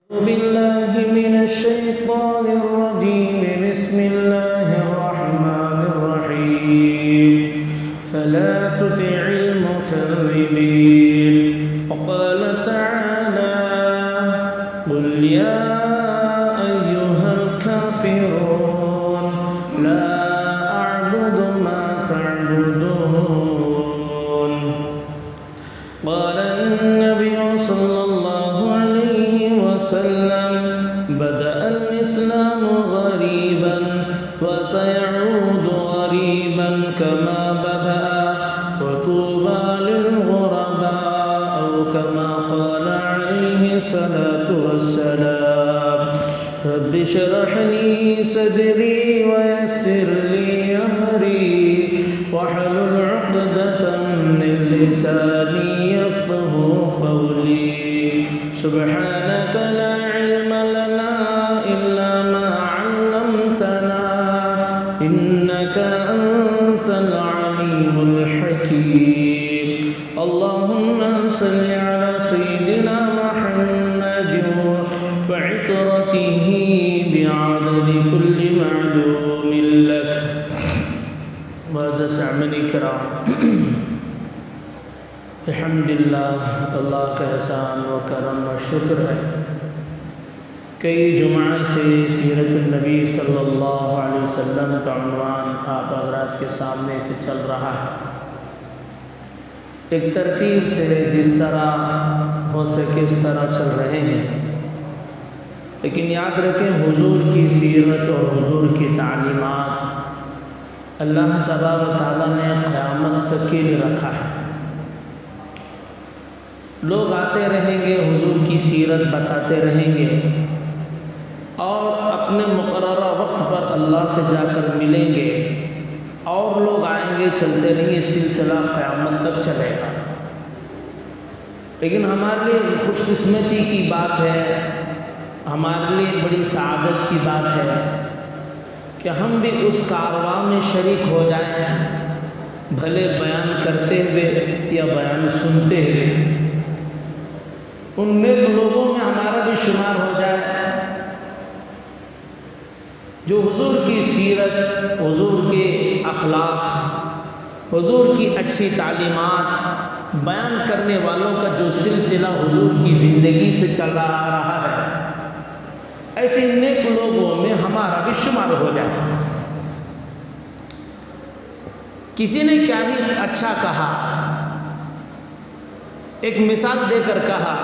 بالله من الشيطان الرجيم بسم الله الرحمن الرحيم فلا تطع المكذبين وقال تعالى قل يا أيها الكافرون لا أعبد ما تعبدون قال النبي صلى الله عليه وسلم بدأ الإسلام غريبا وسيعود غريبا كما بدأ وطوبى للغرباء أو كما قال عليه الصلاة والسلام رب اشرح لي صدري ويسر لي أمري واحلل عقدة من لساني يفقه قولي سبحانك لا علم لنا إلا ما علمتنا إنك أنت العليم الحكيم اللهم صل على سيدنا محمد وعطرته بعدد كل معلوم لك معزز سامعین کرام الحمدللہ اللہ کا احسان و کرم و شکر ہے کئی جمعہ سے سیرت النبی صلی اللہ علیہ وسلم کا عنوان آپ حضرات کے سامنے سے چل رہا ہے ایک ترتیب سے جس طرح ہو سکے اس طرح چل رہے ہیں لیکن یاد رکھیں حضور کی سیرت اور حضور کی تعلیمات اللہ تبارک و تعالیٰ نے قیامت تک کے لیے رکھا ہے لوگ آتے رہیں گے حضور کی سیرت بتاتے رہیں گے اور اپنے مقررہ وقت پر اللہ سے جا کر ملیں گے اور لوگ آئیں گے چلتے رہیں گے سلسلہ قیامت تک چلے گا لیکن ہمارے لیے خوش قسمتی کی بات ہے ہمارے لیے بڑی سعادت کی بات ہے کہ ہم بھی اس کارواں میں شریک ہو جائیں بھلے بیان کرتے ہوئے یا بیان سنتے ہوئے ان نیک لوگوں میں ہمارا بھی شمار ہو جائے جو حضور کی سیرت حضور کے اخلاق حضور کی اچھی تعلیمات بیان کرنے والوں کا جو سلسلہ حضور کی زندگی سے چلا آ رہا ہے ایسے نیک لوگوں میں ہمارا بھی شمار ہو جائے کسی نے کیا ہی اچھا کہا ایک مثال دے کر کہا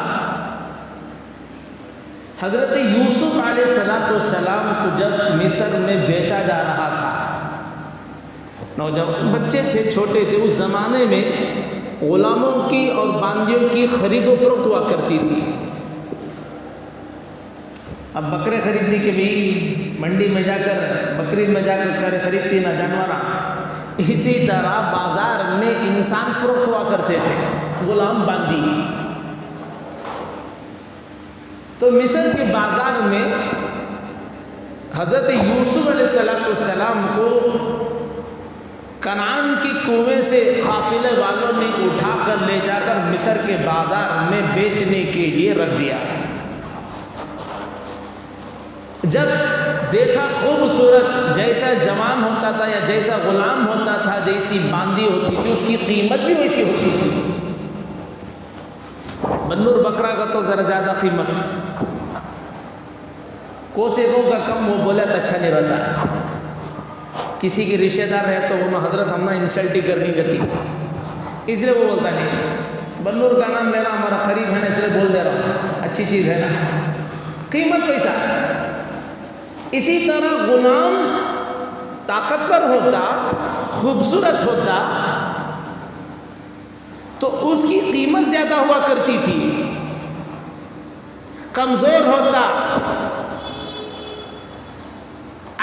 حضرت یوسف علیہ السلام کو جب مصر میں بیچا جا رہا تھا نوجوان بچے تھے چھوٹے تھے اس زمانے میں غلاموں کی اور باندیوں کی خرید و فروخت ہوا کرتی تھی اب بکرے خریدنے کے بھی منڈی میں جا کر بقرعید میں جا کر خریدتی نہ جانور اسی طرح بازار میں انسان فروخت ہوا کرتے تھے غلام باندی تو مصر کے بازار میں حضرت یوسف علیہ السلام کو کنعان کی کنویں سے قافلے والوں نے اٹھا کر لے جا کر مصر کے بازار میں بیچنے کے لیے رکھ دیا جب دیکھا خوبصورت جیسا جوان ہوتا تھا یا جیسا غلام ہوتا تھا جیسی باندی ہوتی تھی اس کی قیمت بھی ویسی ہوتی تھی بنور بکرا کا تو ذرا زیادہ قیمت کوسے کا کم وہ بولے تو اچھا نہیں رہتا کسی کے رشتہ دار ہے تو وہ حضرت ہم نے انسلٹ ہی کرنی گتی اس لیے وہ بولتا نہیں بنور کا نام لینا ہمارا قریب ہے نا اس لیے بول دے رہا ہوں اچھی چیز ہے نا قیمت کیسا اسی طرح غلام طاقتور ہوتا خوبصورت ہوتا تو اس کی قیمت زیادہ ہوا کرتی تھی کمزور ہوتا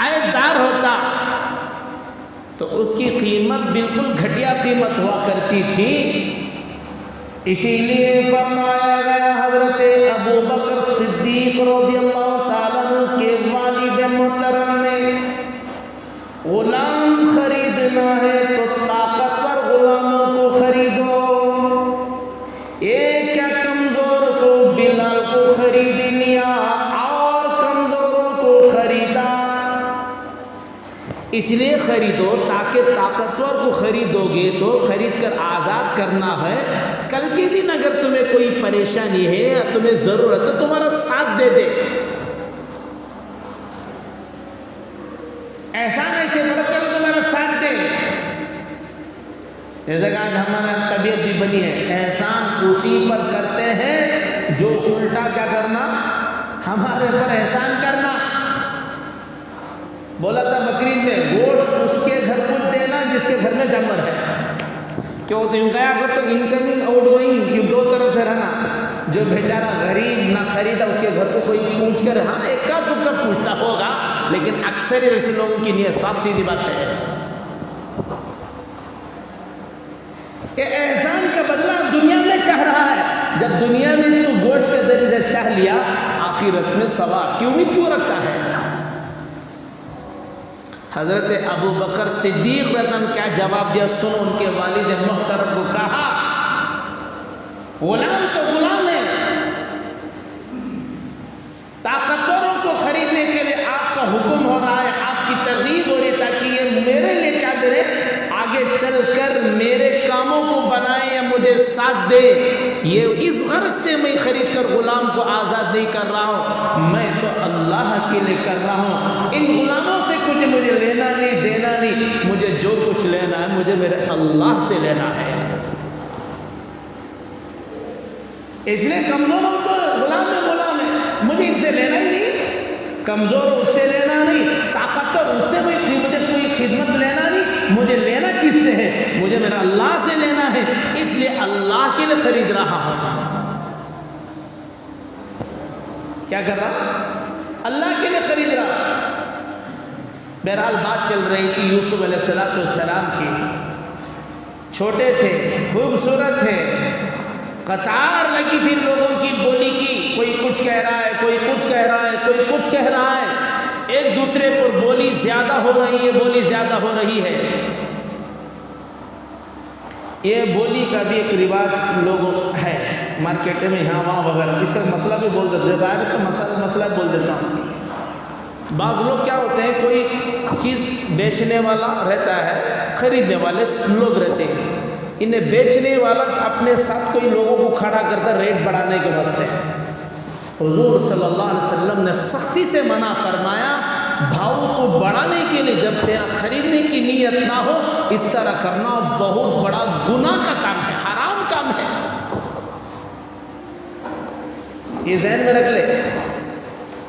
عیب دار ہوتا تو اس کی قیمت بالکل گھٹیا قیمت ہوا کرتی تھی اسی لیے فرمایا گیا حضرت ابو بکر صدیق رضی اللہ تعالیٰ عنہ کے والد محترم نے غلام خریدنا ہے تو طاقتور غلاموں کو خریدو ایک کیا کمزور کو بلال کو خرید لیا اس لیے خریدو تاکہ طاقتور کو خریدو گے تو خرید کر آزاد کرنا ہے. کل کے دن اگر تمہیں کوئی پریشانی ہے یا تمہیں ضرورت ہے تمہارا ساتھ دے دے. احسان ایسے فرق کرو تمہارا ساتھ دے. جیسا کہ آج ہمارا طبیعت بھی بنی ہے، احسان اسی پر کرتے ہیں جو الٹا کیا کرنا، ہمارے پر احسان کرنا. بولا تھا بقرعید میں گوشت اس کے گھر کو دینا جس کے گھر میں جانور ہے. کیوں تو گیا کرتے انکمنگ آؤٹ گوئنگ، یہ دو طرف سے رہنا. جو بیچارہ غریب نہ خریدا اس کے گھر کو کوئی پوچھ کر، ہاں ایک کا دکھا پوچھتا ہوگا، لیکن اکثر ایسے لوگوں کی نیت صاف سیدھی بات ہے کہ احسان کا بدلہ دنیا میں چاہ رہا ہے. جب دنیا میں تو گوشت کے ذریعے سے چاہ لیا، آخرت میں ثواب کی امید کیوں رکھتا ہے؟ حضرت ابو بکر صدیق رضی اللہ عنہ کیا جواب دیا سنو. ان کے والد محترم کو کہا غلام تو غلام ہے، طاقتوروں کو خریدنے کے لیے آپ کا حکم ہو رہا ہے، آپ کی ترغیب ہو رہی ہے تاکہ یہ میرے لیے کیا کرے، آگے چل کر میرے کاموں کو بنائے یا مجھے ساتھ دے. یہ اس غرض سے میں خرید کر غلام کو آزاد نہیں کر رہا ہوں، میں تو اللہ کے لیے کر رہا ہوں. ان غلاموں سے کچھ مجھے لینا نہیں دینا نہیں، مجھے جو کچھ لینا ہے مجھے میرے اللہ سے لینا ہے. اس لیے کمزوروں کو غلام میں غلام ہے، مجھے ان سے لینا ہی نہیں. کمزور اس سے لینا نہیں، طاقتور اس سے مجھے کوئی خدمت لینا نہیں. مجھے لینا کس سے ہے؟ مجھے میرا اللہ سے لینا ہے. اس لیے اللہ کے لیے خرید رہا ہوں. کیا کر رہا؟ اللہ کے لیے خرید رہا. بہرحال بات چل رہی تھی یوسف علیہ السلام کی. چھوٹے تھے، خوبصورت تھے، قطار لگی تھی لوگوں کی بولی کی. کوئی کچھ کہہ رہا ہے، کوئی کچھ کہہ رہا ہے، کوئی کچھ کہہ رہا ہے. ایک دوسرے پر بولی زیادہ ہو رہی ہے، بولی زیادہ ہو رہی ہے. یہ بولی کا بھی ایک رواج لوگوں ہے مارکیٹ میں یہاں وہاں وغیرہ. اس کا مسئلہ بھی بول دیتے ہیں، باہر تو مسئلہ بول دیتا ہوں. بعض لوگ کیا ہوتے ہیں، کوئی چیز بیچنے والا رہتا ہے، خریدنے والے لوگ رہتے ہیں. انہیں بیچنے والا اپنے ساتھ کوئی لوگوں کو کھڑا کرتا ریٹ بڑھانے کے واسطے. حضور صلی اللہ علیہ وسلم نے سختی سے منع فرمایا بھاؤ کو بڑھانے کے لیے. جب تیرا خریدنے کی نیت نہ ہو اس طرح کرنا بہت بڑا گناہ کا کام ہے، حرام کام ہے. یہ ذہن میں رکھ لے.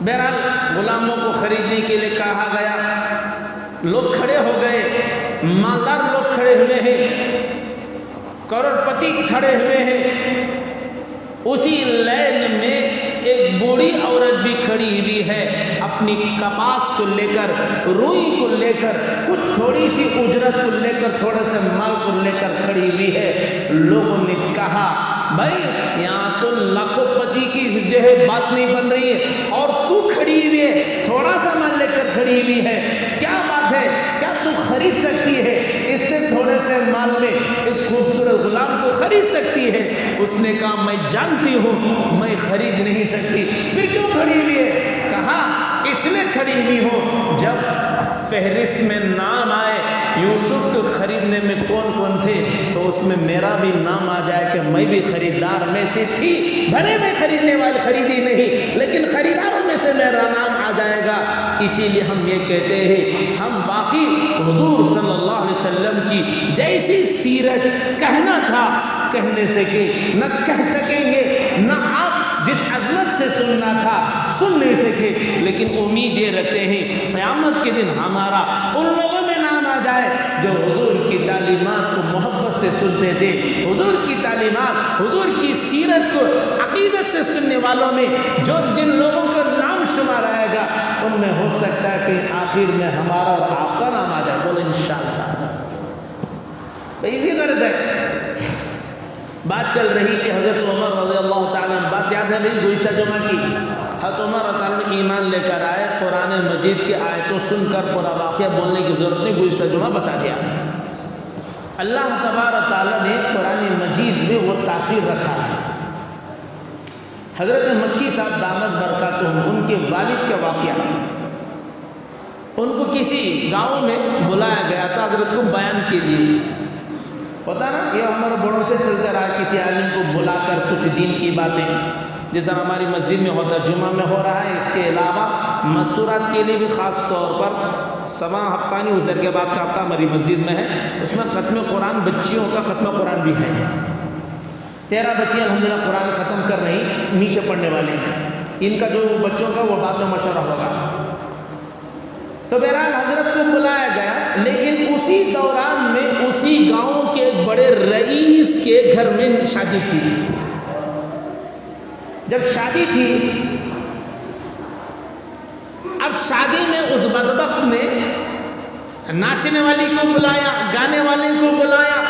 بہرحال غلاموں کو خریدنے کے لیے کہا گیا. لوگ کھڑے ہو گئے، مالدار لوگ کھڑے ہوئے ہیں، کروڑ پتی کھڑے ہوئے ہیں. اسی لائن میں ایک بوڑھی عورت بھی کھڑی ہوئی ہے، اپنی کپاس کو لے کر، روئی کو لے کر، کچھ تھوڑی سی اجرت کو لے کر، تھوڑے سے مال کو لے کر کھڑی ہوئی ہے. لوگوں نے کہا بھائی یہاں تو لاکھوں پتی کی جو ہے بات نہیں بن رہی ہے اور تو کھڑی ہوئی ہے، تھوڑا سا مال لے کر کھڑی ہوئی ہے، کیا بات ہے؟ کیا تو خرید سکتی ہے اس سے تھوڑے سے مال میں اس خوبصورت غلام کو خرید سکتی ہے؟ اس نے کہا میں جانتی ہوں میں خرید نہیں سکتی. پھر کیوں کھڑی ہوئی ہے؟ کہا اس لیے کھڑی ہوئی ہوں جب فہرست میں نام آئے یوسف کو خریدنے میں کون کون تھے تو اس میں میرا بھی نام آ جائے کہ میں بھی خریدار میں سے تھی. بھلے میں خریدنے والی خریدی نہیں لیکن خریداروں میں سے میرا نام آ جائے گا. اسی لیے ہم یہ کہتے ہیں ہم باقی حضور صلی اللہ علیہ وسلم کی جیسی سیرت کہنا تھا کہہ نہیں سکے، نہ کہہ سکیں گے، نہ آپ جس عظمت سے سننا تھا سن نہیں سکے. لیکن امید یہ رکھتے ہیں قیامت کے دن ہمارا ان لوگوں میں نام آ جائے جو حضور کی تعلیمات کو محبت سے سنتے تھے، حضور کی تعلیمات، حضور کی سیرت کو عقیدت سے سننے والوں میں جو جن لوگوں کا نام شمار آئے گا ان میں ہو سکتا ہے کہ آخر میں ہمارا اور آپ کا نام آ جائے. بولے انشاءاللہ. اسی غرض ہے. بات چل رہی کہ حضرت عمر رضی اللہ تعالیٰ عنہ، بات یاد ہے بھائی گزشتہ جمعہ کی، حضرت عمر رضی اللہ عنہ ایمان لے کر آئے، قرآن مجید کی آیتوں سن کر پورا واقعہ بولنے کی ضرورت نہیں، گزشتہ جمعہ بتا دیا. اللہ تبارک تعالیٰ نے قرآن مجید میں وہ تاثیر رکھا ہے. حضرت مکی صاحب دامت برکاتہم ان کے والد کا واقعہ. ان کو کسی گاؤں میں بلایا گیا تھا حضرت کو بیان کے لیے. ہوتا نا یہ ہمارے بڑوں سے چلتا رہا, کسی عالم کو بلا کر کچھ دین کی باتیں, جس طرح ہماری مسجد میں ہوتا ہے, جمعہ میں ہو رہا ہے. اس کے علاوہ مسورات کے لیے بھی خاص طور پر سوا ہفتہ نہیں, اس در کے بعد کا ہفتہ ہماری مسجد میں ہے, اس میں ختم قرآن, بچیوں کا ختم قرآن بھی ہے. 13 بچیاں الحمدللہ قرآن ختم کر رہی, نیچے پڑھنے والے ہیں. ان کا جو بچوں کا وہ بعد میں مشورہ ہوگا. تو بہرحال حضرت کو بلایا گیا, لیکن اسی دوران میں اسی گاؤں کے بڑے رئیس کے گھر میں شادی تھی. جب شادی تھی, اب شادی میں اس بدبخت نے ناچنے والی کو بلایا, گانے والے کو بلایا.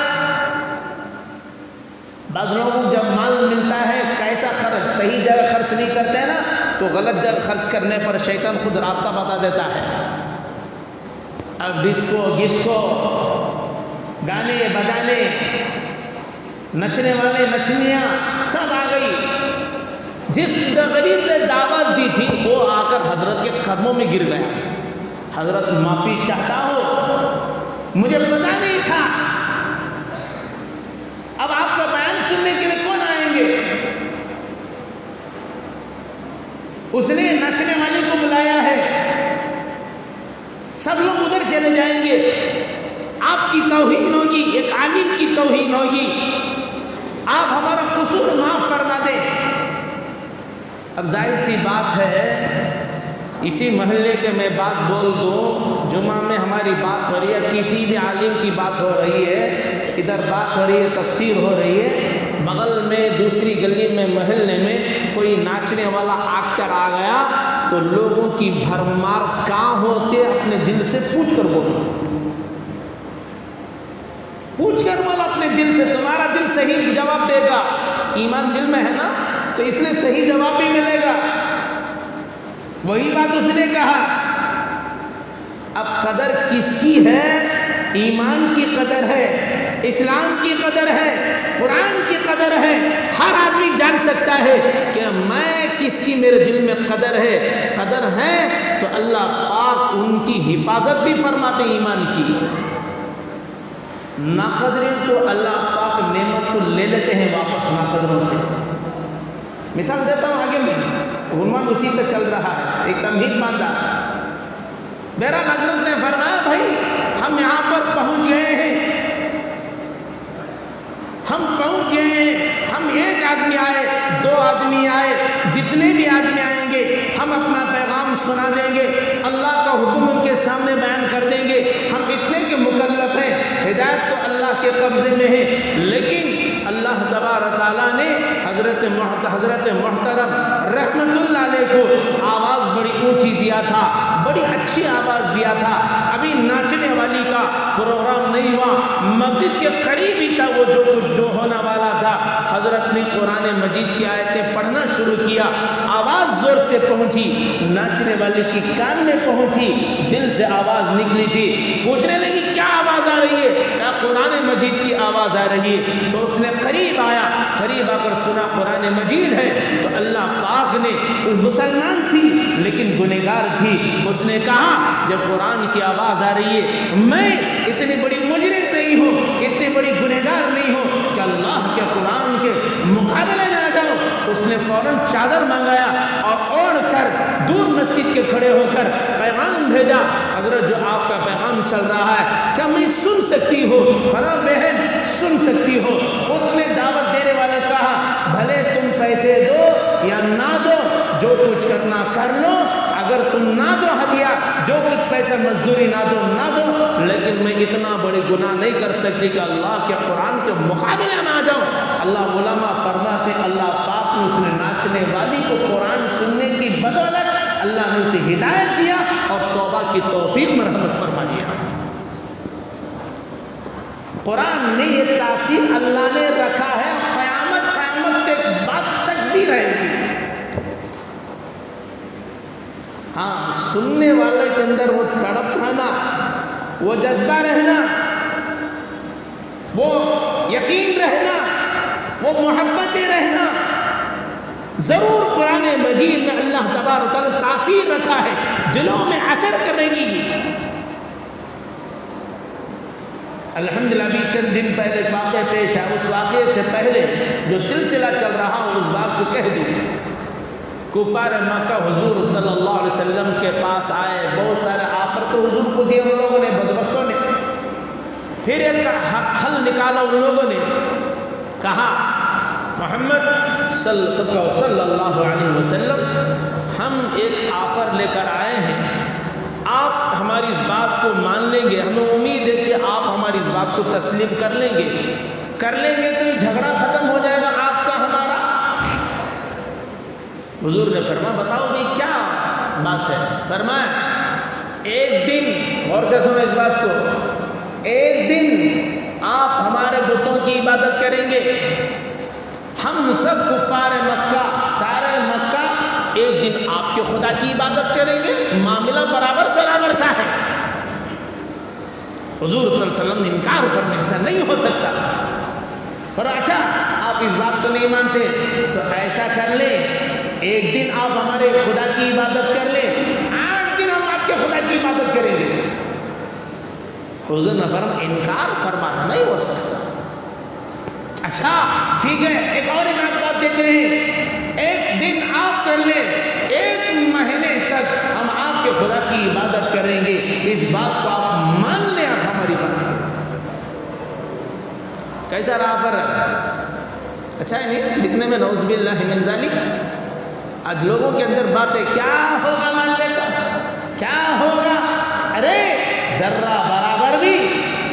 بعض لوگوں کو جب مال ملتا ہے کیسا خرچ, صحیح جگہ خرچ نہیں کرتے ہیں نا, تو غلط جگہ خرچ کرنے پر شیطان خود راستہ بتا دیتا ہے. اب ڈسکو گسکو, گانے بجانے, نچنے والے نچنیاں سب آ گئی. جس غریب نے دعوت دی تھی وہ آ کر حضرت کے قدموں میں گر گیا. حضرت معافی چاہتا ہو, مجھے پتا نہیں تھا, اب آپ کا بیان سننے کے لیے کون آئیں گے. اس نے نچنے والی کو بلایا ہے, سب لوگ ادھر چلے جائیں گے, آپ کی توہین ہوگی, ایک عالم کی توہین ہوگی, آپ ہمارا قصور معاف فرما دیں. اب ظاہر سی بات ہے, اسی محلے کے میں بات بول دوں, جمعہ میں ہماری بات ہو رہی ہے, کسی بھی عالم کی بات ہو رہی ہے, ادھر بات ہو رہی ہے, تفسیر ہو رہی ہے, بغل میں دوسری گلی میں محلے میں کوئی ناچنے والا ایکٹر آ گیا تو لوگوں کی بھرمار کہاں ہوتے اپنے دل سے پوچھ کر بولو, پوچھ کر بولو اپنے دل سے, تمہارا دل صحیح جواب دے گا. ایمان دل میں ہے نا, تو اس لیے صحیح جواب بھی ملے گا. وہی بات اس نے کہا. اب قدر کس کی ہے؟ ایمان کی قدر ہے, اسلام کی قدر ہے, قرآن کی قدر ہے. ہر آدمی جان سکتا ہے کہ میں کس کی میرے دل میں قدر ہے. قدر ہے تو اللہ پاک ان کی حفاظت بھی فرماتے ایمان کی. ناقدرین کو اللہ پاک نعمت کو لے لیتے ہیں واپس ناقدروں سے. مثال دیتا ہوں آگے میں, عنوان اسی پہ چل رہا ہے, ایک تمہید باندھا. بہرحال حضرت نے فرمایا بھائی ہم یہاں پر پہنچ گئے ہیں, ہم پہنچ گئے ہیں, ہم ایک آدمی آئے, 2 آدمی آئے, جتنے بھی آدمی آئیں گے ہم اپنا پیغام سنا دیں گے, اللہ کا حکم ان کے سامنے بیان کر دیں گے. ہم اتنے کے مکلف ہیں, ہدایت تو اللہ کے قبضے میں ہے, لیکن اللہ تبارک تعالیٰ نے حضرت محترم رحمت اللہ علیہ کو آواز بڑی اونچی دیا تھا, بڑی اچھی آواز دیا تھا. ابھی ناچنے والی کا پروگرام نہیں ہوا, مسجد کے قریب ہی تھا وہ جو ہونا والا تھا. حضرت نے قرآن مجید کی آیتیں پڑھنا شروع کیا, آواز زور سے پہنچی, ناچنے والے کی کان میں پہنچی, دل سے آواز نکلی تھی. پوچھنے لگی کیا آواز آ رہی ہے, کیا قرآن مجید کی آواز آ رہی ہے. تو اس نے قریب آیا, قریب آ کر سنا قرآن مجید ہے. تو اللہ پاک نے, مسلمان تھی لیکن گنہگار تھی, اس نے کہا جب قرآن کی آواز آ رہی ہے, میں اتنی بڑی مجرم نہیں ہوں, اتنی بڑی گنہگار نہیں ہوں کہ اللہ کے قرآن کے مقابلے میں آ جاؤں. اس نے فوراً چادر منگایا اور اوڑھ کر دور مسجد کے کھڑے ہو کر پیغام بھیجا, حضرت جو آپ کا پیغام چل رہا ہے کیا میں سن سکتی ہو؟ فرمایا بہن سن سکتی ہو. اس نے دعوت دینے والے کہا بھلے تم پیسے دو یا نہ دو, جو کچھ کرنا کر لو, اگر تم نہ دو ہدیہ, جو کچھ پیسہ مزدوری نہ دو, لیکن میں اتنا بڑے گناہ نہیں کر سکتی کہ اللہ کے قرآن کے مقابلے میں آ جاؤں. اللہ علماء فرماتے اللہ پاک نے اس نے ناچنے والی کو قرآن سننے کی بدولت اللہ نے اسے ہدایت دیا اور توبہ کی توفیق میں رحمت فرما دیا. قرآن میں یہ تاثیر اللہ نے رکھا ہے, قیامت کے بعد تک بھی رہے گی. ہاں, سننے والے کے اندر وہ تڑپ رہنا, وہ جذبہ رہنا, وہ یقین رہنا, وہ محبتیں رہنا ضرور قرآن مجید میں اللہ تبارک و تعالیٰ تاثیر رکھا ہے، دلوں میں اثر کرے گی۔ الحمدللہ ابھی چند دن پہلے ایک واقعہ پیش ہے، اس واقعے سے پہلے جو سلسلہ چل رہا ہوں اس بات کو کہہ دوں۔ کفار مکہ حضور صلی اللہ علیہ وسلم کے پاس آئے، بہت سارے آفر تو حضور کو دیے ان لوگوں نے، بدبختوں نے۔ پھر ایک حل نکالا ان لوگوں نے، کہا محمد صلی اللہ علیہ وسلم ہم ایک آفر لے کر آئے ہیں، آپ ہماری اس بات کو مان لیں گے، ہمیں امید ہے کہ آپ ہماری اس بات کو تسلیم کر لیں گے تو یہ جھگڑا ختم ہو جائے گا آپ کا ہمارا۔ حضور نے فرمایا بتاؤ بھائی کیا بات ہے؟ فرمایا ایک دن، غور سے سنو اس بات کو، ایک دن آپ ہمارے بتوں کی عبادت کریں گے، ہم سب کفار مکہ، سارے مکہ ایک دن آپ کے خدا کی عبادت کریں گے، معاملہ برابر سرابر کا ہے۔ حضور صلی اللہ علیہ وسلم نے انکار فرمایا ایسا نہیں ہو سکتا۔ فرمایا اچھا آپ اس بات کو نہیں مانتے تو ایسا کر لیں، ایک دن آپ ہمارے خدا کی عبادت کر لیں، 8 دن ہم آپ کے خدا کی عبادت کریں گے۔ حضور نے فرمایا انکار فرمانا نہیں ہو سکتا۔ اچھا ٹھیک ہے، ایک اور بات دیتے ہیں، ایک دن آپ کر لیں، 1 مہینے تک ہم آپ کے خدا کی عبادت کریں گے، اس بات کو آپ مان لیں، آپ ہماری بات۔ کیسا رہا پر؟ اچھا ہے نہیں دکھنے میں؟ نعوذ باللہ من ذالک۔ آج لوگوں کے اندر باتیں کیا ہوگا مان لیتا، کیا ہوگا؟ ارے ذرہ برابر بھی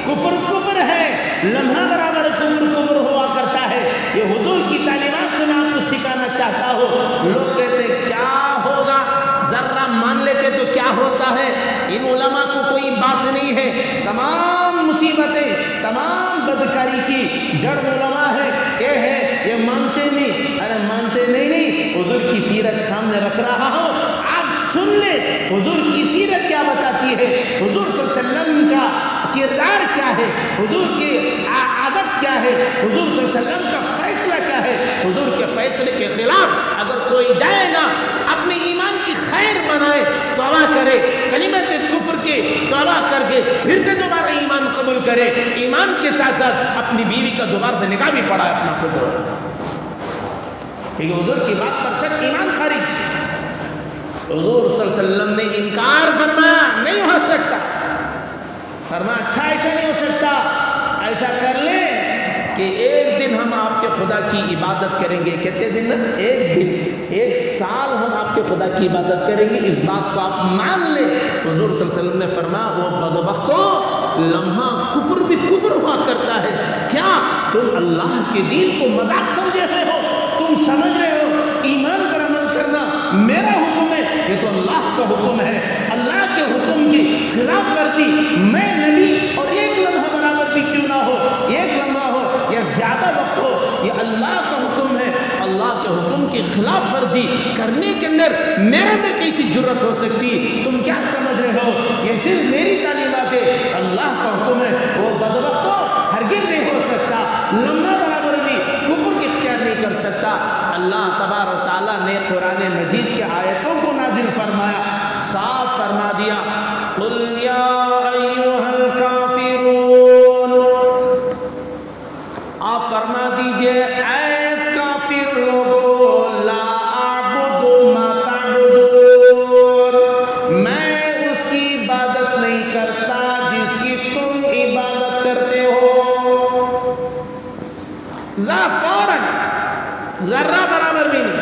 کفر ہے، لمحہ برابر کفر ہوا کرتا ہے۔ یہ حضور کی تعلیمات سے میں آپ کو سکھانا چاہتا ہوں۔ لوگ کہتے ہیں کیا ہوگا، ذرہ مان لیتے تو کیا ہوتا ہے؟ ان علماء کو کوئی بات نہیں ہے، تمام مصیبتیں، تمام بدکاری کی جڑ علماء ہے، یہ ہے، یہ مانتے نہیں۔ ارے مانتے نہیں، حضور کی سیرت سامنے رکھ رہا ہوں، آپ سن لیں حضور کی سیرت کیا بتاتی ہے، حضور صلی اللہ علیہ وسلم کا کردار کیا ہے، حضور کی عادت کیا ہے، حضور صلی اللہ علیہ وسلم کا فیصلہ کیا ہے۔ حضور کے فیصلے کے خلاف اگر کوئی جائے گا، اپنے ایمان کی خیر بنائے، توبہ کرے، کلمت کفر کے توبہ کر کے پھر سے دوبارہ ایمان قبول کرے، ایمان کے ساتھ ساتھ اپنی بیوی کا دوبارہ سے نکاح بھی پڑھائے اپنا خود، کیونکہ حضور کی بات پر شک ایمان خارج۔ حضور صلی اللہ علیہ وسلم نے انکار فرمایا نہیں ہو سکتا، فرمایا اچھا ایسا نہیں ہو سکتا، ایسا کر لیں کہ ایک دن ہم آپ کے خدا کی عبادت کریں گے۔ کتنے دن؟ ایک دن، 1 سال ہم آپ کے خدا کی عبادت کریں گے، اس بات کو آپ مان لیں۔ حضور صلی اللہ علیہ وسلم نے فرمایا وہ بدبختوں، لمحہ کفر بھی کفر ہوا کرتا ہے، کیا تم اللہ کے دین کو مذاق سمجھے رہے ہو؟ تم سمجھ رہے ہو ایمان پر عمل کرنا میرا حکم ہے؟ یہ تو اللہ کا حکم ہے، اللہ کے حکم کی خلاف ورزی میں نبی اور 1 لمحہ برابر بھی کیوں نہ ہو، 1 لمحہ ہو یا زیادہ وقت ہو، یہ اللہ کا حکم ہے، اللہ کے حکم کی خلاف ورزی کرنے کے اندر میرے میں کیسی جرت ہو سکتی؟ تم کیا سمجھ رہے ہو یہ صرف میری تعلیمات ہے، اللہ کا حکم ہے، وہ بدبختوں ہرگز نہیں ہو سکتا، لمحہ برابر بھی کفر اختیار نہیں کر سکتا۔ اللہ تبارک و تعالیٰ نے قرآن مجید کے آیتوں کو نازل فرمایا، صاف فرما دیا، قل یا ایھا الکافرون، آپ فرما دیجئے اے کافر لوگو، لا اعبد ما تعبدون، میں اس کی عبادت نہیں کرتا جس کی تم عبادت کرتے ہو۔ فوراً ذرہ برابر بھی نہیں،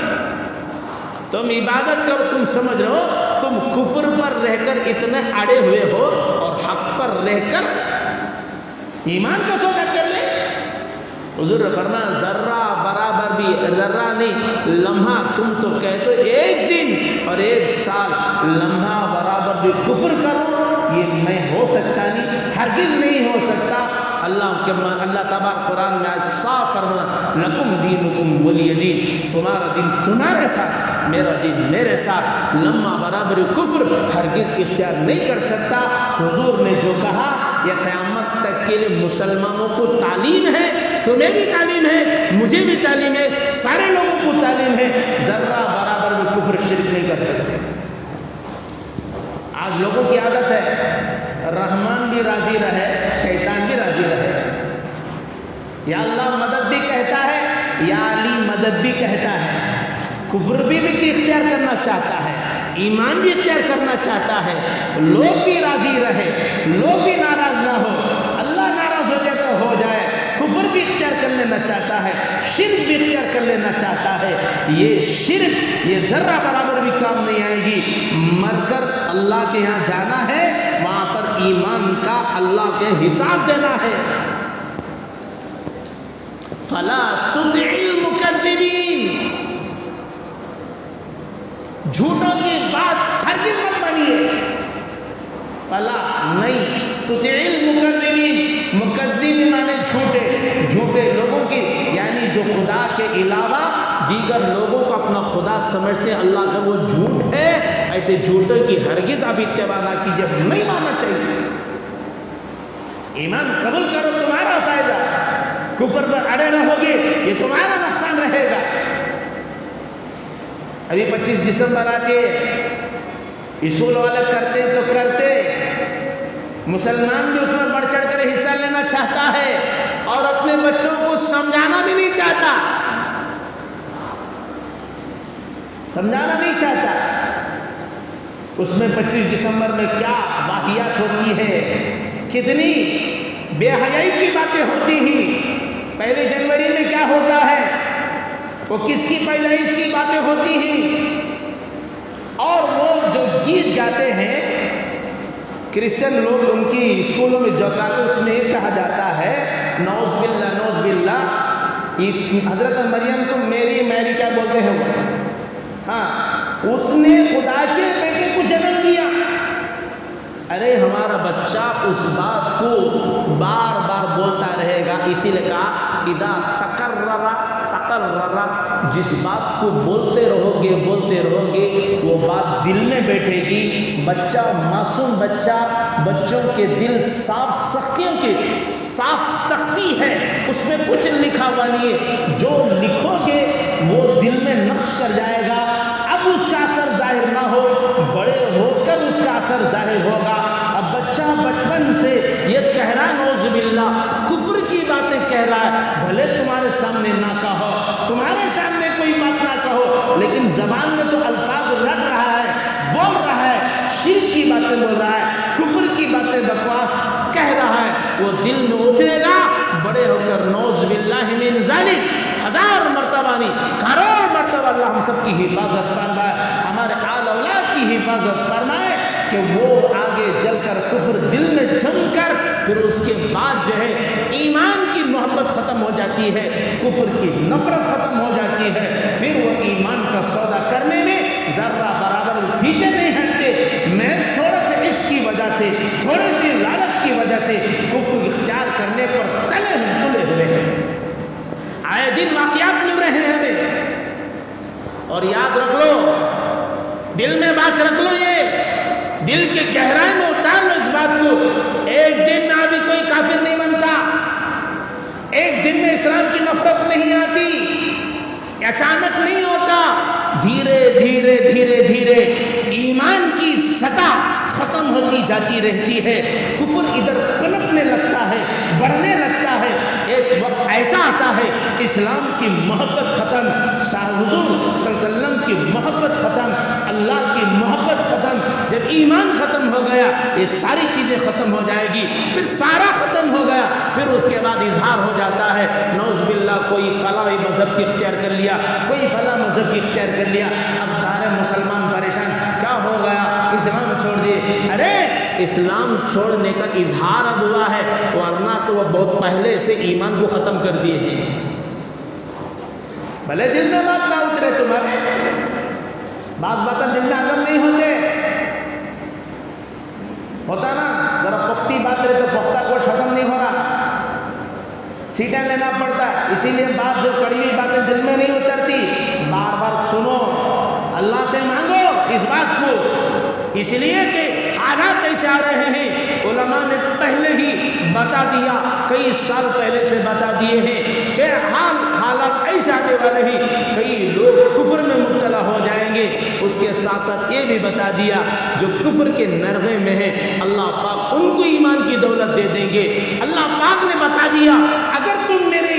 تم عبادت کرو، تم سمجھ رہے ہو تم کفر پر رہ کر اتنے اڑے ہوئے ہو اور حق پر رہ کر ایمان کو سودا کر لے۔ حضور نے فرمایا ذرہ برابر بھی، ذرہ نہیں، لمحہ، تم تو کہتے ہو 1 دن اور 1 سال، لمحہ برابر بھی کفر کرو، یہ میں ہو سکتا نہیں، ہرگز نہیں ہو سکتا۔ اللہ تبارک قرآن میں آج صاف فرمایا، لکم دینکم ولی دین، تمہارا دین تمہارے ساتھ، میرا دین میرے ساتھ، لمحہ برابر کفر ہرگز اختیار نہیں کر سکتا۔ حضور نے جو کہا یہ قیامت تک کے لیے مسلمانوں کو تعلیم ہے تمہیں بھی تعلیم ہے، مجھے بھی تعلیم ہے، سارے لوگوں کو تعلیم ہے، ذرہ برابر بھی کفر شرک نہیں کر سکتے۔ آج لوگوں کی عادت ہے رحمان بھی راضی رہے، شیطان بھی راضی رہے، یا اللہ مدد بھی کہتا ہے، یا علی مدد بھی کہتا ہے، کفر بھی اختیار کرنا چاہتا ہے، ایمان بھی اختیار کرنا چاہتا ہے، لوگ بھی راضی رہے، لوگ بھی ناراض نہ ہو، اللہ ناراض ہو جائے تو ہو جائے، کفر بھی اختیار کر لینا چاہتا ہے، شرک بھی اختیار کر لینا چاہتا ہے۔ یہ شرک یہ ذرہ برابر بھی کام نہیں آئے گی۔ مر کر اللہ کے ہاں جانا ہے، وہاں پر ایمان کا اللہ کے حساب دینا ہے۔ فلا تطع المکذبین، جھوٹوں کی بات ہرگز مت مانیے۔ فلا نہیں، تطع المکذبین، مکذب مانے جھوٹے، جھوٹے لوگوں کی، یعنی جو خدا کے علاوہ دیگر لوگوں کو اپنا خدا سمجھتے ہیں، اللہ کا وہ جھوٹ ہے، ایسے جھوٹوں کی ہرگز آپ اتباع نہ کیجیے، نہیں ماننا چاہیے۔ ایمان قبول کرو، تمہارا فائدہ، کفر پر اڑے رہو گے یہ تمہارا نقصان رہے گا۔ ابھی 25 دسمبر آتے، اسکول والے کرتے تو کرتے، مسلمان بھی اس میں بڑھ چڑھ کر حصہ لینا چاہتا ہے اور اپنے بچوں کو سمجھانا بھی نہیں چاہتا، سمجھانا نہیں چاہتا۔ اس میں 25 دسمبر میں کیا واقعات ہوتی ہے، کتنی بے حیائی کی باتیں ہوتی ہیں، 1 جنوری میں کیا ہوتا ہے، وہ کس کی پیدائش کی باتیں ہوتی ہیں، اور وہ جو گیت گاتے ہیں کرسچن لوگ ان کی اسکولوں میں جو گاتے اس میں یہ کہا جاتا ہے نعوذ باللہ نعوذ باللہ، حضرت مریم کو میری کیا بولتے ہیں وہ، ہاں اس نے خدا کے بیٹے کو جنم دیا۔ ارے ہمارا بچہ اس بات کو بار بار بولتا رہے گا، اسی لیے کہا اذا تقرر جس بات کو بولتے رہو گے وہ بات دل میں بیٹھے گی۔ بچہ معصوم بچوں کے دل صاف سختیوں کے صاف تختی ہے، اس میں کچھ لکھا ہوا نہیں ہے، جو لکھو گے وہ دل میں نقش کر جائے گا، اب اس کا اثر ظاہر نہ ہو، بڑے ہو کر اس کا اثر ظاہر ہوگا۔ اب بچہ بچپن سے یہ کہہ رہا نعوذ باللہ، کفر کی باتیں کہہ رہا ہے، بھلے تمہارے سامنے نہ کہو، تمہارے سامنے کوئی بات نہ کہو، لیکن زبان میں تو الفاظ رٹ رہا ہے، بول رہا ہے، شرک کی باتیں بول رہا ہے، کفر کی باتیں بکواس کہہ رہا ہے، وہ دل میں اترے گا، بڑے ہو کر نعوذ باللہ من ذالک 1000 مرتبہ نہیں، کروڑ مرتبہ اللہ ہم سب کی حفاظت فرمائے، ہمارے آل اولاد کی حفاظت فرمائے کہ وہ آگے چل کر کفر دل میں جم کر پھر اس کے بعد جو ہے ایمان کی محبت ختم ہو جاتی ہے، کفر کی نفرت ختم ہو جاتی ہے، پھر وہ ایمان کا سودا کرنے میں ذرہ برابر پیچھے نہیں ہٹتے۔ میں تھوڑا سے عشق کی وجہ سے، تھوڑی سی لالچ کی وجہ سے کفر اختیار کرنے پر تلے ہوئے ہیں۔ آئے دن واقعات مل رہے ہیں ہمیں، اور یاد رکھ لو، دل میں بات رکھ لو، یہ دل کے گہرائی میں اتار لو اس بات کو، ایک دن میں ابھی کوئی کافر نہیں بنتا، ایک دن میں اسلام کی نفرت نہیں آتی، اچانک نہیں ہوتا، دھیرے دھیرے ایمان کی سطح ختم ہوتی جاتی رہتی ہے، کفر ادھر پنپنے لگتا ہے، بڑھنے لگتا ہے، ایک وقت ایسا آتا ہے اسلام کی محبت ختم، حضور صلی اللہ علیہ وسلم کی محبت ختم، اللہ کی محبت ختم، جب ایمان ختم ہو گیا یہ ساری چیزیں ختم ہو جائے گی، پھر سارا ختم ہو گیا، پھر اس کے بعد اظہار ہو جاتا ہے نعوذ باللہ کوئی فلاں مذہب کی اختیار کر لیا، کوئی فلاں مذہب کی اختیار کر لیا، اب سارے مسلمان پریشان، کیا ہو گیا، اسلام چھوڑ دیے۔ ارے اسلام چھوڑنے کا اظہار اب ہوا ہے، ورنہ تو وہ بہت پہلے سے ایمان کو ختم کر دیے ہیں۔ بھلے دل میں بات نہ اترے تمہارے، بعض باتیں دل میں ہضم نہیں ہوتے، ہوتا نا، ذرا پختی بات رہے تو پختہ گوشت ہضم نہیں ہو رہا، سیٹیں لینا پڑتا ہے، اسی لیے بات جو کڑی ہوئی باتیں دل میں نہیں اترتی، بار بار سنو، اللہ سے مانگو اس بات کو، اس لیے کہ حالات ایسے آ رہے ہیں، علماء نے پہلے ہی بتا دیا، کئی سال پہلے سے بتا دیے ہیں کہ حالات ایسے آنے والے ہیں، کئی لوگ کفر میں مبتلا ہو جائیں گے۔ اس کے ساتھ ساتھ یہ بھی بتا دیا جو کفر کے نرغے میں ہیں اللہ پاک ان کو ایمان کی دولت دے دیں گے۔ اللہ پاک نے بتا دیا اگر تم میرے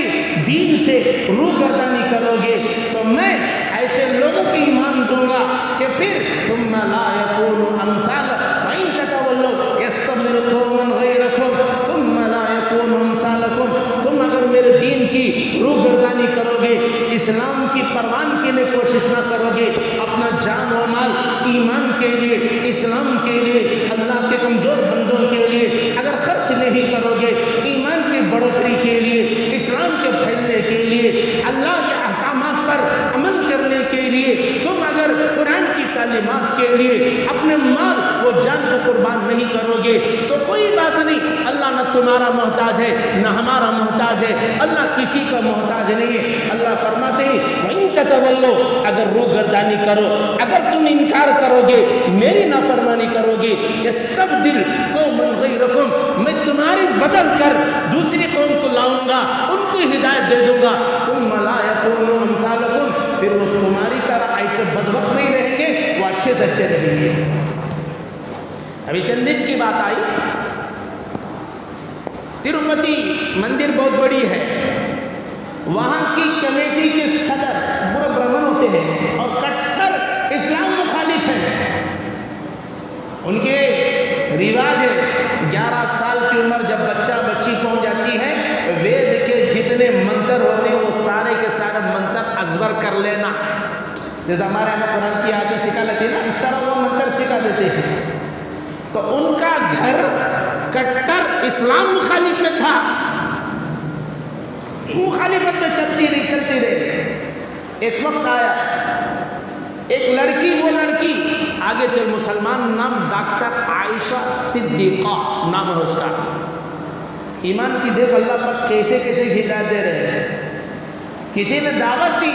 دین سے روگردانی کرو گے تو میں ایسے لوگوں کی ایمان دوں گا کہ پھر ثم لا يكون امثالكم وان تتولوا يستبدل قوما غيركم ثم لا يكون امثالكم۔ تم اگر میرے دین کی روگردانی کرو گے، اسلام کی پروان کے لیے کوشش نہ کرو گے، اپنا جان و مال ایمان کے لیے، اسلام کے لیے، اللہ کے کمزور بندوں کے لیے اگر خرچ نہیں کرو گے، ایمان کی بڑھوتری کے لیے، اسلام کے پھیلنے کے لیے، اللہ کے احکامات پر عمل کرنے کے لیے، تم اگر قرآن کی تعلیمات کے لیے اپنے مال و جان کو قربان نہیں کرو گے تو کوئی بات نہیں، اللہ نہ تمہارا محتاج ہے نہ ہمارا محتاج ہے، اللہ کسی کا محتاج نہیں ہے۔ اللہ فرماتے ہیں وَإِن تَتَوَلَّوْا، اگر روگردانی کرو، اگر تم انکار کرو گے، میری نافرمانی کرو گے، يَسْتَبْدِلْ قَوْمًا غَيْرَكُمْ، میں تمہاری بدل کر دوسری قوم کو لاؤں گا، ان کو ہدایت دے دوں گا، ثُمَّ لَا يَكُونُوا أَمْثَالَكُمْ، پھر وہ تمہاری طرح ایسے بدبخت نہیں رہیں گے، وہ اچھے سے اچھے رہیں گے۔ ابھی چند دن کی بات آئی، تروپتی مندر بہت بڑی ہے، وہاں کی کمیٹی کے صدر برا برہمن ہوتے ہیں اور کٹر اسلام مخالف ہیں۔ ان کے رواج ہے 11 سال کی عمر جب بچہ بچی پہنچ جاتی ہے، وید کے جتنے منتر ہوتے ہیں وہ سارے کے سارے منتر ازبر کر لینا، جیسے ہمارے یہاں قرآن کی آیتیں سکھا لیتے ہیں نا، اس طرح وہ منتر سکھا دیتے ہیں۔ تو ان کا گھر کٹر اسلام مخالف میں تھا، مخالفت میں چلتی رہی۔ ایک وقت آیا، ایک لڑکی، وہ لڑکی آگے چل مسلمان، نام ڈاکٹر عائشہ صدیقہ نام ہے اس کا، ایمان کی دیکھ اللہ پر کیسے کیسے ہدایت دے رہے ہیں۔ کسی نے دعوت دی،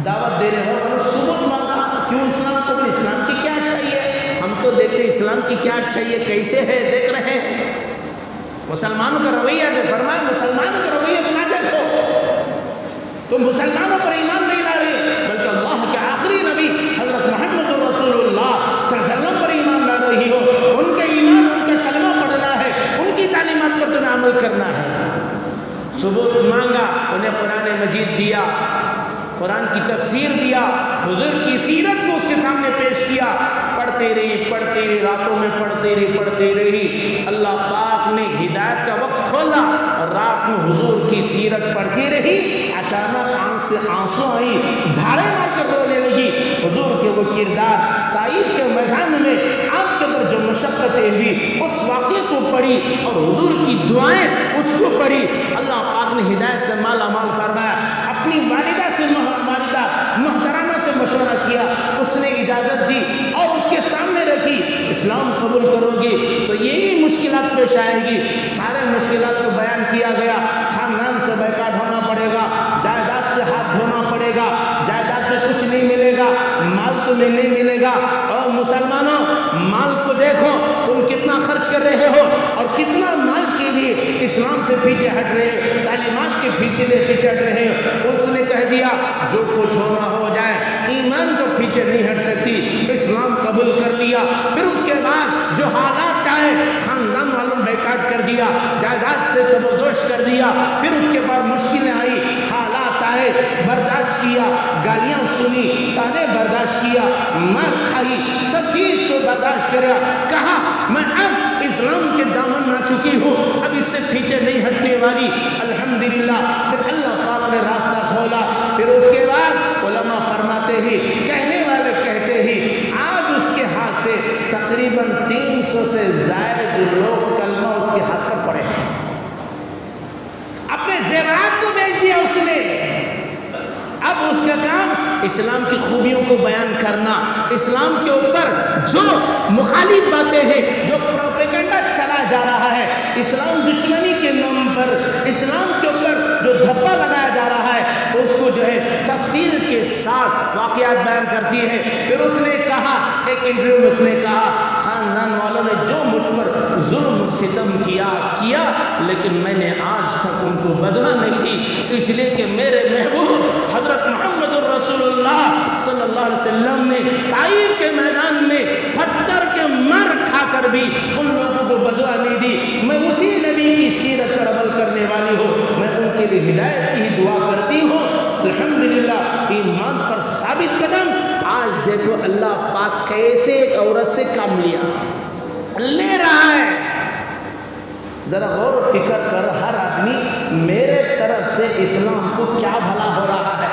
دعوت دے رہے ہو، انہوں نے ثبوت مانگا، کیوں اسلام کو؟ اسلام کی کیا اچھائی ہے؟ ہم تو دیکھتے اسلام کی کیا اچھائی ہے، کیسے ہے دیکھ رہے ہیں۔ مسلمانوں کا رویہ دے، فرمایا مسلمانوں کا رویہ نہ دیکھو، تم مسلمانوں پر ایمان نہیں لا رہے بلکہ اللہ کے آخری نبی حضرت محمد رسول اللہ صلی اللہ علیہ وسلم پر ایمان لا رہی ہو، ان کے ایمان، ان کا کلمہ پڑھنا ہے، ان کی تعلیمات پر تمہیں عمل کرنا ہے۔ ثبوت مانگا، انہیں قرآن مجید دیا، قرآن کی تفسیر دیا، حضور کی سیرت کو اس کے سامنے پیش کیا، پڑھتے رہی، راتوں میں پڑھتے رہی۔ اللہ پاک نے ہدایت کا وقت کھولا، رات میں حضور کی سیرت پڑھتی رہی، اچانک آنکھ سے آنسو آئی، دھاڑے مار کے رونے لگی۔ حضور کے وہ کردار طائف کے میدان میں آپ کے اوپر جو مشقتیں ہوئی اس واقعے کو پڑھی اور حضور کی دعائیں اس کو پڑھی، اللہ پاک نے ہدایت سے مالا مال فرمایا۔ اپنی والدہ سے والدہ محترمہ سے مشورہ کیا، اس نے اجازت دی اور اس کے سامنے رکھی، اسلام قبول کرو گی تو یہی مشکلات پیش آئے گی۔ سارے مشکلات کو بیان کیا گیا، خاندان سے بیکاٹ ہونا پڑے گا، جائیداد سے ہاتھ دھونا پڑے گا، جائیداد میں کچھ نہیں ملے گا، مال تمہیں نہیں ملے گا، اور مسلمانوں مال کو دیکھو تم کتنا خرچ کر رہے ہو اور کتنا مال کے لیے اسلام سے پیچھے ہٹ رہے ہو، تعلیمات کے پیچھے ہٹ رہے ہو۔ اس نے کہہ دیا جو کچھ ہونا ہو جائے، ایمان کو پیچھے نہیں ہٹ سکتی، اسلام قبول کر لیا۔ پھر اس کے بعد جو حالات آئے، خاندان والوں بیکاٹ کر دیا، جائیداد سے سبودوش کر دیا، پھر اس کے بعد مشکلیں آئی، حالات آئے، برداشت کیا، گالیاں سنی، تانے برداشت کیا، مار کھائی، سب چیز کو برداشت کریا، کہا میں اب اسلام کے دامن نہ چکی ہوں، اب اس سے پیچھے نہیں ہٹنے والی۔ الحمدللہ پھر اللہ پاک نے راستہ کھولا۔ پھر اس کے بعد علماء فرماتے ہی، کہنے والے کہتے ہی، آج اس کے ہاتھ سے تقریباً 300 سے زائد لوگ کلمہ اس کے ہاتھ پر پڑے ہیں۔ اپنے زیورات کو بیچ دیا اس نے، اب اس کا کام اسلام کی خوبیوں کو بیان کرنا، اسلام کے اوپر جو مخالف باتیں ہیں، جو پروپیگنڈا چلا جا رہا ہے، اسلام دشمنی کے نام پر اسلام کے اوپر جو دھبا لگایا جا رہا ہے، اس کو جو ہے تفصیل کے ساتھ واقعات بیان کرتی ہے۔ پھر اس نے کہا، ایک انٹرویو میں اس نے کہا، ستم کیا لیکن میں نے آج تک ان کو بدلا نہیں دی، اس لیے کہ میرے محبوب حضرت محمد الرسول اللہ صلی اللہ علیہ وسلم نے طائف کے میدان میں پتھر کے مر کھا کر بھی ان لوگوں کو بدلا نہیں دی۔ میں اسی نبی کی سیرت پر عمل کرنے والی ہوں، میں ان کے لیے ہدایت کی دعا کرتی ہوں۔ الحمدللہ ایمان پر ثابت قدم۔ آج دیکھو اللہ پاک کیسے ایک عورت سے کام لے رہا ہے۔ ذرا غور و فکر کر ہر آدمی، میرے طرف سے اسلام کو کیا بھلا ہو رہا ہے،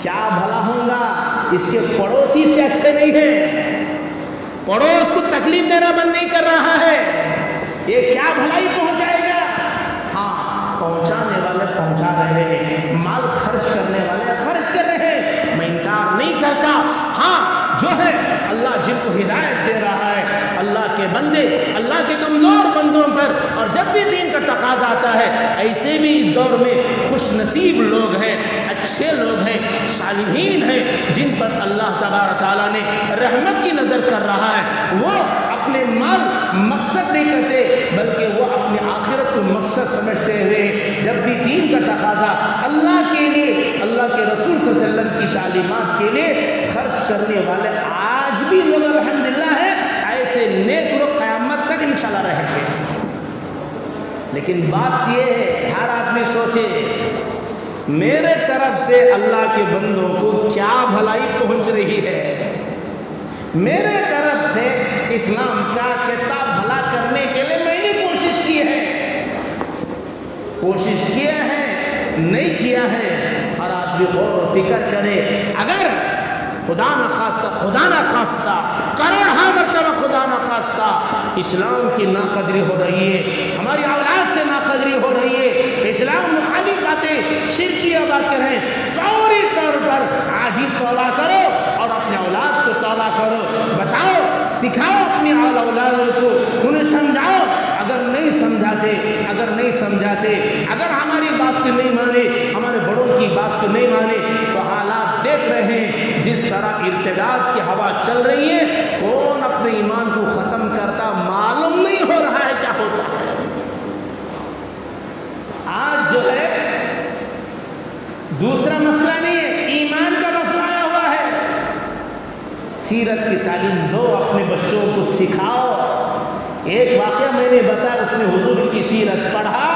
کیا بھلا ہوگا؟ اس کے پڑوسی سے اچھے نہیں ہیں، پڑوس کو تکلیف دینا بند نہیں کر رہا ہے، یہ کیا بھلائی پہنچائے گا؟ ہاں، پہنچانے والے پہنچا رہے ہیں، مال خرچ کرنے والے خرچ کر رہے ہیں، میں انکار نہیں کرتا۔ ہاں جو ہے اللہ جن کو ہدایت دے رہا ہے، اللہ کے بندے، اللہ کے کمزور بندوں پر، اور جب بھی دین کا تقاضا آتا ہے، ایسے بھی اس دور میں خوش نصیب لوگ ہیں، اچھے لوگ ہیں، صالحین ہیں، جن پر اللہ تبارک تعالیٰ نے رحمت کی نظر کر رہا ہے۔ وہ اپنے مال مقصد نہیں کرتے بلکہ وہ اپنے آخرت کو مقصد سمجھتے ہوئے جب بھی دین کا تقاضا اللہ کے لیے، اللہ کے رسول صلی اللہ علیہ وسلم کی تعلیمات کے لیے خرچ کرنے والے آج بھی لوگ الحمدللہ ہے، ایسے نیک لوگ قیامت تک انشاءاللہ رہیں گے۔ لیکن بات یہ ہے، ہر آدمی سوچے میرے طرف سے اللہ کے بندوں کو کیا بھلائی پہنچ رہی ہے، میرے طرف سے اسلام کا کتنا بھلا کرنے کے لیے میں نے کوشش کی ہے، کوشش کیا ہے نہیں کیا ہے۔ ہر آدمی غور و فکر کرے، اگر خدا نہ خواستہ کروڑہا مرتبہ خدا نہ خواستہ اسلام کی ناقدری ہو رہی ہے، ہماری اولاد سے ناقدری ہو رہی ہے، اسلام مخالف باتیں شرکیہ باتیں ہیں، فوری طور پر آج ہی توبہ کرو اور اپنے اولاد کو توبہ کرو، بتاؤ، سکھاؤ اپنی اولادوں کو، انہیں سمجھاؤ۔ اگر نہیں سمجھاتے، اگر ہماری بات کو نہیں مانے، ہمارے بڑوں کی بات کو نہیں مانے، تو حالات دیکھ رہے ہیں جس طرح ارتداد کی ہوا چل رہی ہے، کون اپنے ایمان کو ختم کرتا معلوم نہیں ہو رہا ہے کیا ہوتا ہے۔ آج جو ہے دوسرا مسئلہ نہیں ہے، ایمان کا مسئلہ آیا ہوا ہے۔ سیرت کی تعلیم دو، اپنے بچوں کو سکھاؤ۔ ایک واقعہ میں نے بتایا، اس نے حضور کی سیرت پڑھا،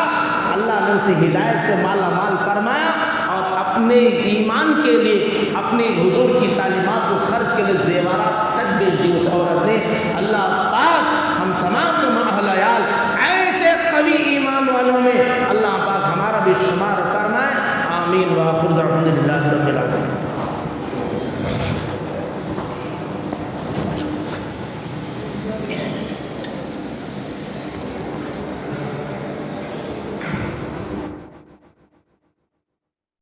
اللہ نے اسے ہدایت سے مالا مال فرمایا، اور اپنے ایمان کے لیے، اپنے حضور کی تعلیمات کو خرچ کے لیے زیورات تک بیچ دی اس عورت نے۔ اللہ پاک ہم تمام اہل عیال ایسے قوی ایمان والوں میں اللہ پاک ہمارا بھی شمار فرمائے، آمین۔ وآخر دعوانا الحمدللہ رب العالمین۔